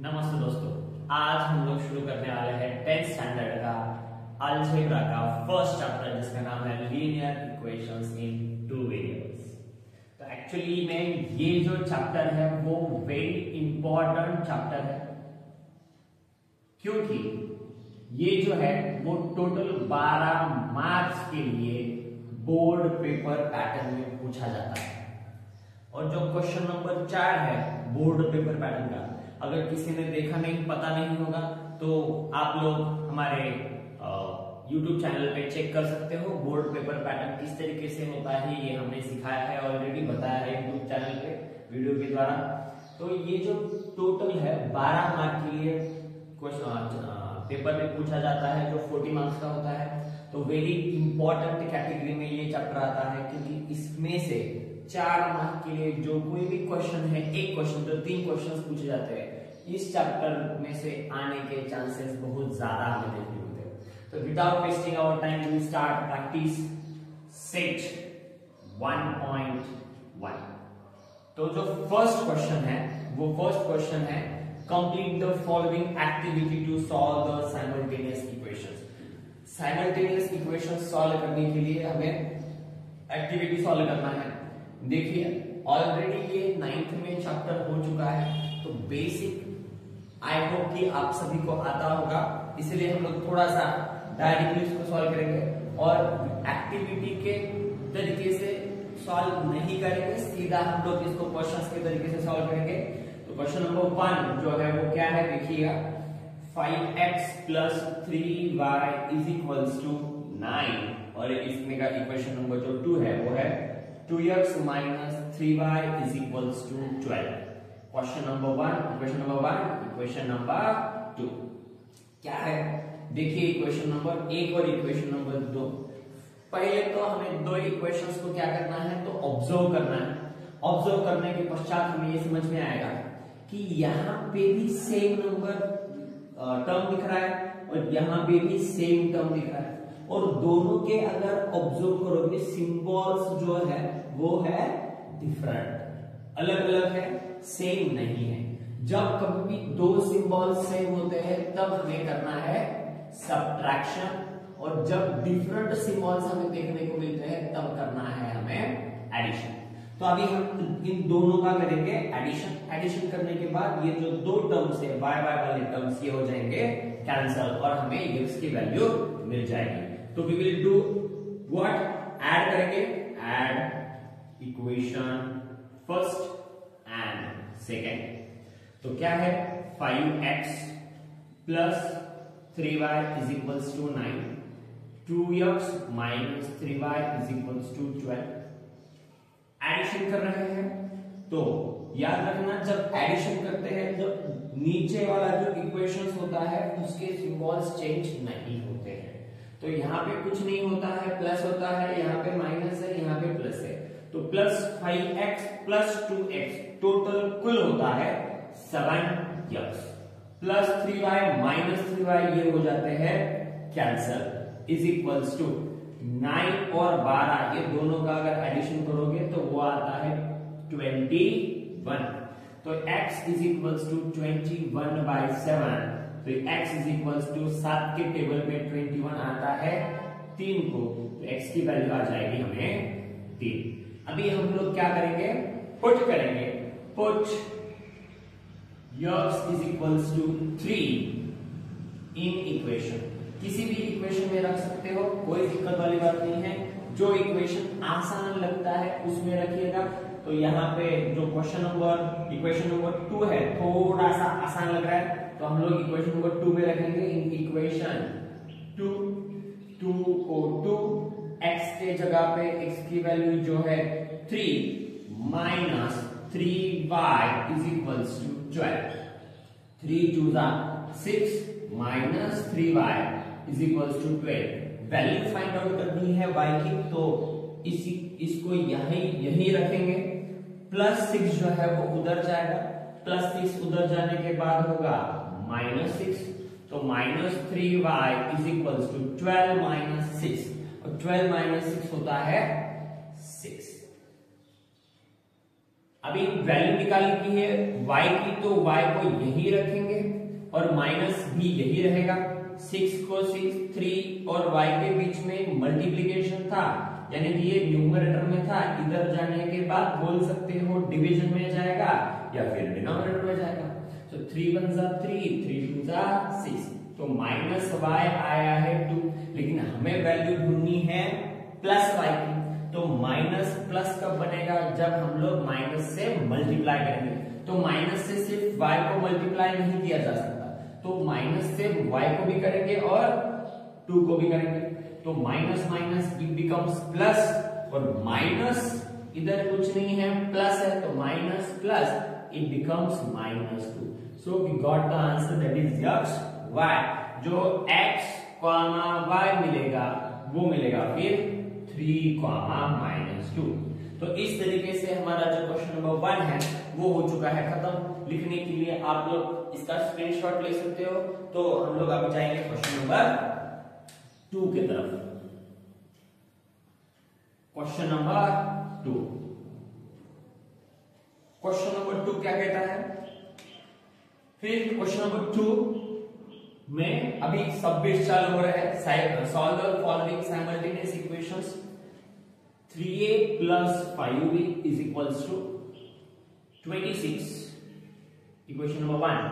नमस्ते दोस्तों, आज हम लोग शुरू करने वाले हैं 10th स्टैंडर्ड का अलजेब्रा का फर्स्ट चैप्टर जिसका नाम है लीनियर इक्वेशंस इन टू वेरिएबल्स। तो एक्चुअली में ये जो चैप्टर है वो वेरी इंपॉर्टेंट चैप्टर है, क्योंकि ये जो है वो टोटल 12 मार्क्स के लिए बोर्ड पेपर पैटर्न में पूछा जाता है। और जो क्वेश्चन नंबर 4 है बोर्ड पेपर पैटर्न का, अगर किसी ने देखा नहीं, पता नहीं होगा, तो आप लोग हमारे YouTube चैनल पे चेक कर सकते हो। बोर्ड पेपर पैटर्न किस तरीके से होता है ये हमने सिखाया है, ऑलरेडी बताया है YouTube चैनल पे वीडियो के द्वारा। तो ये जो टोटल है 12 मार्क के लिए क्वेश्चन पेपर में पूछा जाता है, जो 40 मार्क्स का होता है। तो वेरी इंपॉर्टेंट कैटेगरी में ये चैप्टर आता है, क्योंकि इसमें से 4 मार्क के लिए जो कोई भी क्वेश्चन है, एक क्वेश्चन तो 3 क्वेश्चन पूछे जाते हैं, इस चैप्टर में से आने के चांसेस बहुत ज्यादा हमें देखने मिलते हैं। तो without wasting our time we start practice set 1.1। तो जो फर्स्ट क्वेश्चन है वो फर्स्ट क्वेश्चन है complete the following activity to solve the simultaneous equations. Simultaneous equations solve करने के लिए हमें एक्टिविटी सॉल्व करना है। देखिए ऑलरेडी ये 9th में चैप्टर हो चुका है, तो बेसिक आई होप कि आप सभी को आता होगा, इसलिए हम लोग थोड़ा सा डायरेक्टली इसको सॉल्व करेंगे और एक्टिविटी के तरीके से सॉल्व नहीं करेंगे, सीधा हम लोग इसको क्वेश्चंस के तरीके से सॉल्व करेंगे। तो क्वेश्चन नंबर 1 जो है वो क्या है, देखिएगा 5x + 3y = 9, और इसमें का इक्वेशन नंबर जो 2 है वो है 2x - 3y = 12। Question number 1, equation number 1, equation number 2 क्या है, देखिए इक्वेशन नंबर 1 और इक्वेशन नंबर 2। पहले तो हमें दो इक्वेशंस को क्या करना है, तो ऑब्जर्व करना है। ऑब्जर्व करने के पश्चात हमें ये समझ में आएगा कि यहाँ पे भी सेम नंबर टर्म दिख रहा है और यहाँ पे भी सेम टर्म दिख रहा है, और दोनों के अगर ऑब्जर्व करोगे सिंबल्स जो है वो है डिफरेंट, अलग अलग है, सेम नहीं है। जब कभी भी दो सिंबल्स सेम होते हैं तब हमें करना है सब्ट्रैक्शन, और जब डिफरेंट सिंबल्स हमें देखने को मिलते हैं तब करना है हमें एडिशन। तो अभी हम इन दोनों का करेंगे एडिशन। एडिशन करने के बाद ये जो दो टर्म्स है y वाले टर्म्स ये हो जाएंगे कैंसल, और हमें x की वैल्यू मिल जाएगी। तो we will do what, add करेंगे, add equation first and second. तो क्या है 5x + 3y = 9, 2x - 3y = 12। Addition कर रहे हैं, तो याद रखना जब एडिशन करते हैं, जब नीचे वाला जो इक्वेशंस होता है उसके सिंबल्स चेंज नहीं होते हैं। तो यहाँ पे कुछ नहीं होता है, प्लस होता है, यहाँ पे माइनस है, यहाँ पे प्लस है। तो +5x + 2x टोटल कुल होता है 7x, + 3y - 3y ये हो जाते हैं कैंसल, = 9 और 12 ये दोनों का अगर एडिशन करोगे तो वो आता है 21। तो x = 21/7, तो x = 7 के टेबल में 21 आता है 3 को, तो x की वैल्यू आ जाएगी हमें 3। अभी हम लोग क्या करेंगे, पुट करेंगे, पुट x = 3 इन इक्वेशन। किसी भी इक्वेशन में रख सकते हो, कोई दिक्कत वाली बात नहीं है। जो इक्वेशन आसान लगता है उसमें रखिएगा। तो यहाँ पे जो इक्वेशन नंबर 2 है थोड़ा सा आसान लग रहा है, तो हम लोग इक्वेशन नंबर 2 में रखेंगे। इन इक्वेशन 2 को 2, x के जगह पे x की वैल्यू जो है 3 - 3y = 12, 3 2 6 - 3y = 12। Value find out करनी है y की, तो इसको यही रखेंगे। +6 जो है वो उधर जाएगा, +6 उधर जाने के बाद होगा -6, तो -3y = 12 - 6, और 12 - 6 होता है 6। अभी वैल्यू निकालने की है y की, तो y को यही रखेंगे और माइनस भी यही रहेगा। 6 को 6 3 और y के बीच में मल्टीप्लीकेशन था, यानी कि ये न्यूमरेटर में था, इधर जाने के बाद बोल सकते हो डिवीजन में जाएगा या फिर डिनोमिनेटर में जाएगा। तो 3 1 जा 3, 3 2 जा 6, तो माइनस y आया है 2, लेकिन हमें वैल्यू ढूंढनी है प्लस y की। तो माइनस प्लस कब बनेगा, जब हम लोग माइनस से मल्टीप्लाई करेंगे। तो माइनस से सिर्फ y को मल्टीप्लाई नहीं किया जा सकता, तो माइनस से y को भी करेंगे और 2 को भी करेंगे। तो minus minus it becomes plus, और माइनस इधर कुछ नहीं है प्लस है, तो minus plus it becomes -2। So we got the answer, that is x y। जो x y मिलेगा वो मिलेगा फिर 3, -2। तो इस तरीके से हमारा जो क्वेश्चन नंबर 1 है वो हो चुका है खत्म। लिखने के लिए आप लोग इसका स्क्रीनशॉट ले सकते हो। तो हम लोग अब जाएंगे क्वेश्चन नंबर 2 की तरफ। क्वेश्चन नंबर 2, क्वेश्चन नंबर 2 क्या कहता है? फिर क्वेश्चन नंबर 2 में अभी सबमिट चालू हो रहा है। Solve the following simultaneous equations. 3a plus 5b is equals to 26, equation number 1।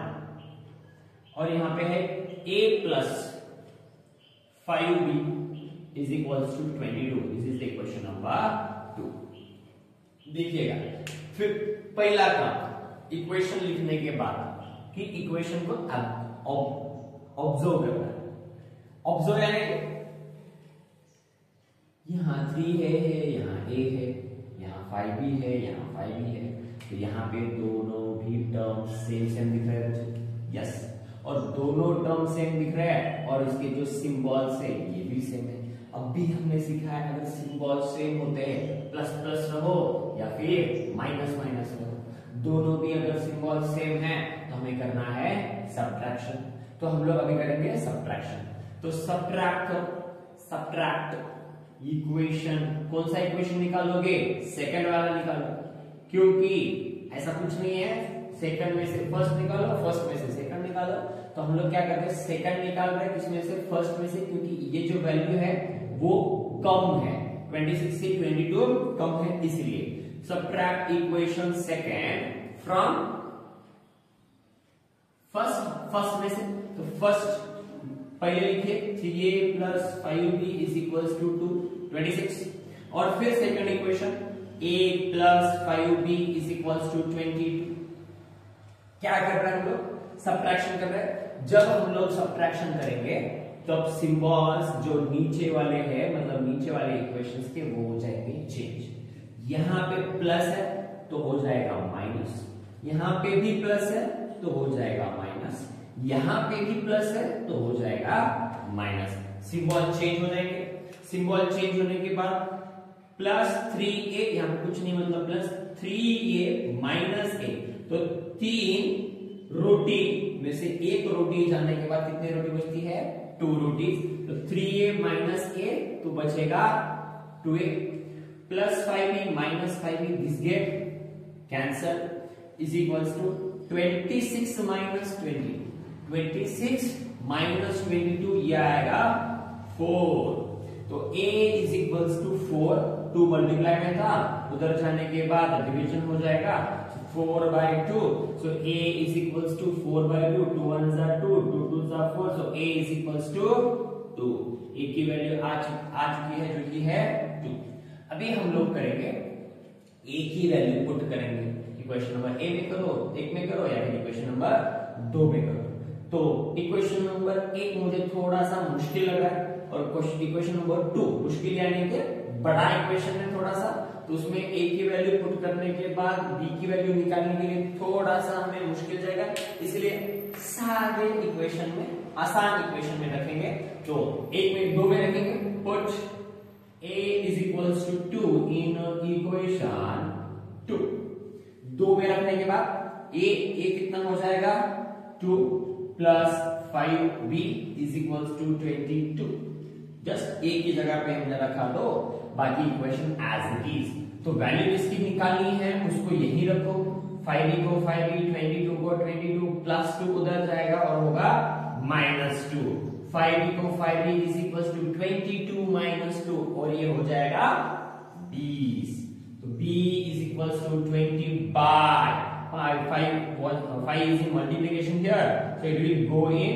और यहां पे है a plus 5b is equals to 22। This is the equation number 2। देखिएगा, फिर पहला काम इक्वेशन लिखने के बाद कि इक्वेशन को ऑब्जर्व करना है। ऑब्जर्व यानी यहाँ 3 है, यहाँ a है, यहाँ 5b है, यहाँ 5b है, तो यहाँ पे दोनों भी टर्म सेम दिख रहे हैं मुझे। यस, और दोनों टर्म सेम दिख रहे हैं और इसके जो सिंबल्स है ये भी सेम है। अब भी हमने सीखा है अगर सिंबल सेम होते हैं, प्लस प्लस रहो या फिर माइनस माइनस रहो, दोनों भी अगर सिंबल सेम है तो हमें करना है सब्ट्रैक्शन। तो हम लोग अभी करेंगे सब्ट्रैक्शन। तो सब्ट्रैक्ट इक्वेशन, कौन सा इक्वेशन निकालोगे? सेकंड वाला निकालो, क्योंकि ऐसा कुछ नहीं है सेकंड में से फर्स्ट निकालो, फर्स्ट में से सेकंड निकालो। तो हम लोग क्या करते हैं, सेकंड निकाल रहे हैं किसमें से? फर्स्ट में से, क्योंकि ये जो वैल्यू है वो कम है, 26 से 22 कम है, इसलिए subtract equation second from first में से। तो फर्स्ट पहले लिखिए 3a plus 5b is equals to 26, और फिर second equation a plus 5b is equals to 22। क्या कर रहे हैं हम लोग? सब्ट्रैक्शन कर रहे हैं। जब हम लोग सब्ट्रैक्शन करेंगे तब सिंबल्स जो नीचे वाले हैं, मतलब नीचे वाले इक्वेशंस के, वो हो जाएंगे चेंज। यहाँ पे प्लस है तो हो जाएगा माइनस, यहाँ पे भी प्लस है तो हो जाएगा माइनस, यहां पे भी प्लस है तो हो जाएगा माइनस। सिंबल चेंज हो जाएंगे। सिंबल चेंज होने के बाद प्लस 3a, यहां पे कुछ नहीं मतलब प्लस 3a माइनस a, तो 3 रोटी में से एक रोटी जाने के बाद कितनी रोटी बचती है? 2 रोटी। तो 3a माइनस a तो बचेगा 2a, plus 5a minus 5a, this get cancel, is equals to 26 minus 20, 26 minus 22, ये आएगा 4। तो a is equals to 4, 2 multiply में था, उधर जाने के बाद डिवीजन हो जाएगा 4/2। So a is equals to 4/2, 2 1 जा 2, 2 2 जा 4, so a is equals to 2। a की वैल्यू आ चुकी है, जो कि है 2। अभी हम लोग करेंगे a की वैल्यू पुट करेंगे। इक्वेशन नंबर a में करो, 1 में करो, या फिर इक्वेशन नंबर 2 में करो। तो इक्वेशन नंबर 1 मुझे थोड़ा सा मुश्किल लग रहा है, और इक्वेशन नंबर 2 मुश्किल यानी कि बड़ा इक्वेशन है थोड़ा सा, तो उसमें a की वैल्यू पुट करने के बाद b की वैल्यू निकालने के लिए थोड़ा सा हमें मुश्किल जाएगा, इसलिए सारे इक्वेशन में, आसान इक्वेशन में रखेंगे। तो 1 में 2 में रखेंगे, put a is equals to 2 in equation 2। 2 में रखने के बाद a कितना हो जाएगा? 2 plus 5b is equals to 22। Just a की जगह पे हमने रखा, तो बाकी इक्वेशन एज इट इज। तो वैल्यू इसकी निकालनी है, उसको यही रखो, 5e को 5e, 22 को 22, प्लस 2 उधर जाएगा और होगा -2, 5e को 5e इज इक्वल टू 22 -2 और ये हो जाएगा 20। तो b is equal to 20 by 5 is in multiplication here, so it will go in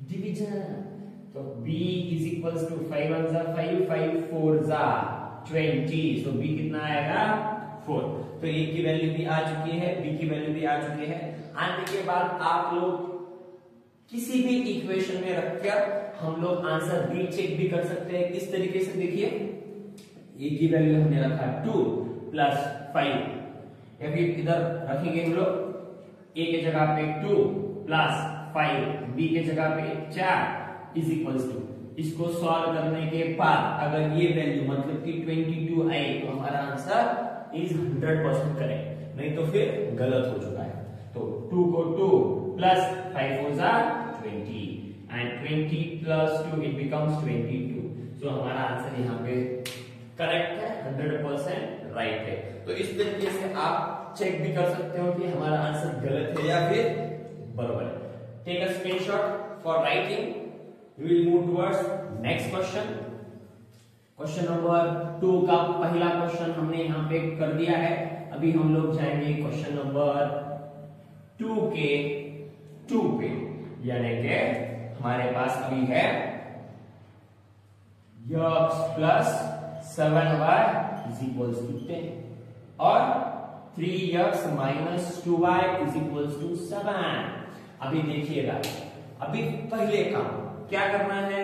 division. So b is equals to 5 1 जा 5, 5 4 जा 20, so b कितना आएगा 4। तो a की वैल्यू भी आ चुकी है, b की वैल्यू भी आ चुकी है। आने के बाद आप लोग किसी भी इक्वेशन में रखकर हम लोग आंसर b चेक भी कर सकते हैं। किस तरीके से देखिए, a की वैल्यू हमने रखा 2 प्लस 5, या फिर इधर रखेंगे हम लोग a के जगह पे 2 प्लस 5, b के जगह पे 4 इज इक्वल्स टू, इसको सॉल्व करने के बाद अगर ये वैल्यू मतलब कि 22 आई तो हमारा आंसर इज 100% करेक्ट, नहीं तो फिर गलत हो चुका है। तो 2 को 2 प्लस 5 4 जा 20 एंड 20 प्लस 2 इट बिकम्स 22। सो हमारा आंसर यहाँ पे करेक्ट है, 100% राइट है। तो इस तरीके से आप चेक भी कर सकते हो कि हमारा आंसर गलत है या फिर बराबर है। Take a screenshot for writing. We will move towards next question. Question number 2 का पहला क्वेश्चन हमने यहाँ पे कर दिया है। अभी हम लोग जाएंगे क्वेश्चन नंबर 2 के 2 पे, यानी कि हमारे पास अभी है x plus 7y is equals to 10 और 3x minus 2y is equals to 7। अभी देखिएगा, अभी पहले काम क्या करना है,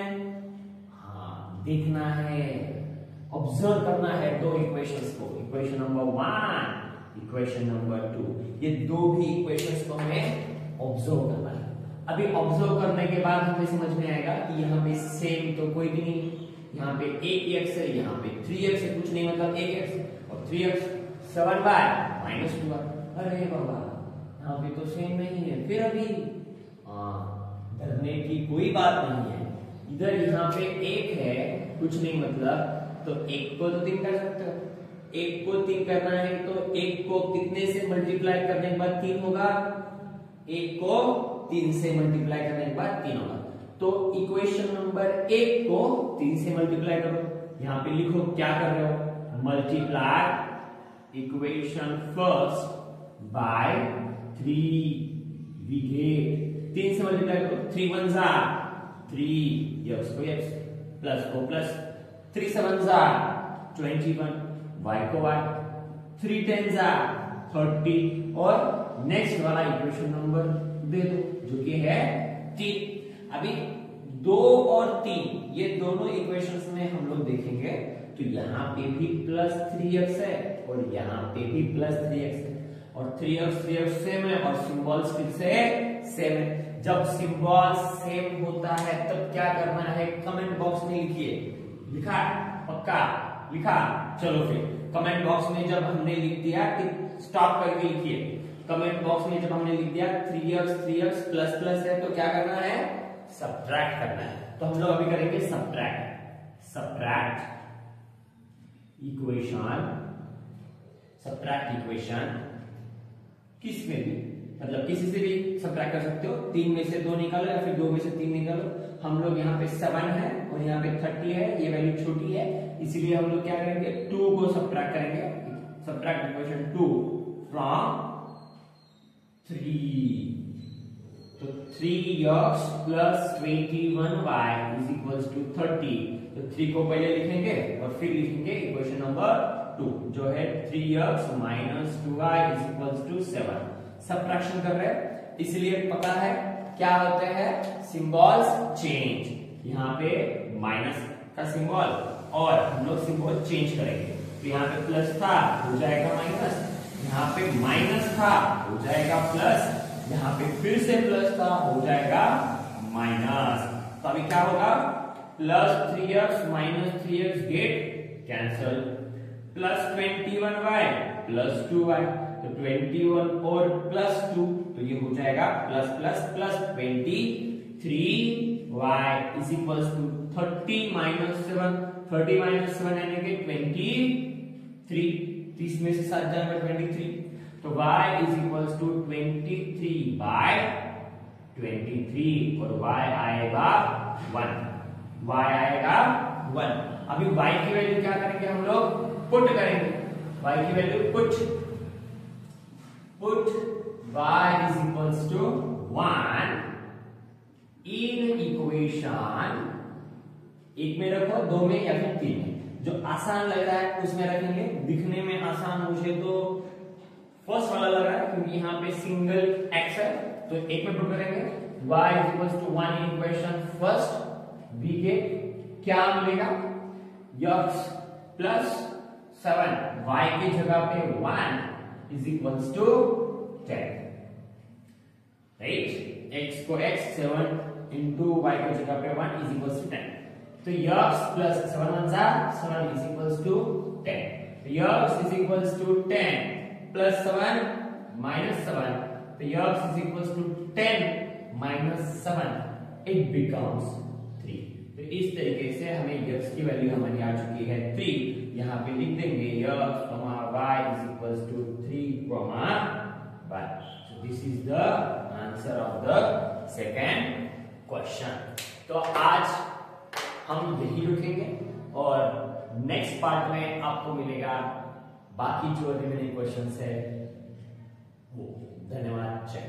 हाँ देखना है, ऑब्जर्व करना है दो इक्वेशंस को, इक्वेशन नंबर 1, इक्वेशन नंबर 2। ये दो भी इक्वेशंस को हमें ऑब्जर्व करना है। अभी ऑब्जर्व करने के बाद हमें समझ में आएगा कि यहाँ पे सेम तो कोई भी नहीं, यहाँ पे 8x है, यहाँ पे 3x है, कुछ नहीं मतलब 1x और 3x 7y माइनस 2y। अरे बाबा यहाँ पे तो सेम नहीं है, फिर अभी डरने की कोई बात नहीं है। इधर यहाँ पे 1 है, कुछ नहीं मतलब, तो 1 को तो 3 कर सकते हो। 1 को 3 करना है तो 1 को कितने से मल्टीप्लाई करने के बाद 3 होगा, 1 को 3 से मल्टीप्लाई करने के बाद 3 होगा। तो इक्वेशन नंबर 1 को 3 से मल्टीप्लाई करो, यहाँ पे लिखो क्या कर रहे हो, multiply equation first by 3, we get 3 से मल्टीप्लाई करो, 3 1 जा 3 x को x प्लस को प्लस, 3 7 जा 21 y को y, 3 10 जा 30 और नेक्स्ट वाला इक्वेशन नंबर दे दो जो कि है 3। अभी 2 और 3 ये दोनों इक्वेशंस में हम लोग देखेंगे तो यहाँ पे भी प्लस 3x है और यहाँ पे भी प्लस 3x है और 3x सेम है और सिंबल्स फिर से सेम है। जब सिंबल सेम होता है तब क्या करना है, कमेंट बॉक्स में लिखिए। लिखा पक्का लिखा, चलो फिर कमेंट बॉक्स में जब हमने लिख दिया कि स्टॉप करके लिखिए। कमेंट बॉक्स में जब हमने लिख दिया 3x प्लस प्लस है तो क्या करना है, सब्ट्रैक्ट करना है। तो हम लोग अभी करेंगे सब्ट्रैक्ट इक्वेशन किस में भी, मतलब किसी से भी सब्ट्रैक्ट कर सकते हो। 3 में से 2 निकालो या फिर 2 में से 3 निकालो। हम लोग यहाँ पे 7 है और यहाँ पे 30 है, ये वैल्यू छोटी है इसीलिए हम लोग क्या करेंगे, 2 को सब्ट्रैक्ट करेंगे। सब्ट्रैक्ट इक्वेशन 2 फ्रॉम 3, तो 3x plus 21y is equals to 30। तो 3 को पहले लिखेंगे और फिर लिखेंगे इक्वेशन नंबर 2 जो है 3x minus 2y is equals to 7। Subtraction कर रहे हैं इसलिए पता है क्या होता है, सिंबल्स चेंज। यहाँ पे माइनस का सिंबल और हम लोग सिंबल चेंज करेंगे। तो यहाँ पे प्लस था हो जाएगा माइनस, यहाँ पे माइनस था हो जाएगा प्लस, यहाँ पे फिर से प्लस था हो जाएगा माइनस। तो अभी क्या होगा, plus 3x minus 3x get cancel, plus 21y plus 2y, तो 21 और प्लस 2 तो ये हो जाएगा plus plus plus 23y is equals to 30 minus 7, 30 minus 7 यानी कि 3, 30 में से 7 जाएगा 23, तो y इज इक्वल्स टू 23/23 और y आएगा 1, y आएगा 1। अभी y की वैल्यू क्या करेंगे हम लोग, पुट करेंगे, y की value put y is equals to 1 in equation, एक में रखो, दो में या फिर 3 में, जो आसान लग रहा है उसमें रखेंगे। दिखने में आसान मुझे तो फर्स्ट वाला लग रहा है क्योंकि यहाँ पे सिंगल x है, तो एक में पुट करेंगे y is equals to 1 in equation first, b के क्या मिलेगा x प्लस 7, y की जगह पे 1 is equals to 10, right, x को x, 7 इंटू y की जगह पे 1 इज इक्वल्स टू 10, तो x plus 7 is equals to 10, x is equals to 10 plus 7 minus 7, तो x is equals to 10 minus 7, it becomes 3। तो इस तरीके से हमें x की वैल्यू हमारी आ चुकी है 3, यहाँ पे लिख देंगे x, y is equals to 3, y। So this is the answer of the second question। तो आज हम यही रुकेंगे और नेक्स्ट पार्ट में आपको मिलेगा बाकी जो रिमेनिंग क्वेश्चंस है वो। धन्यवाद, जय।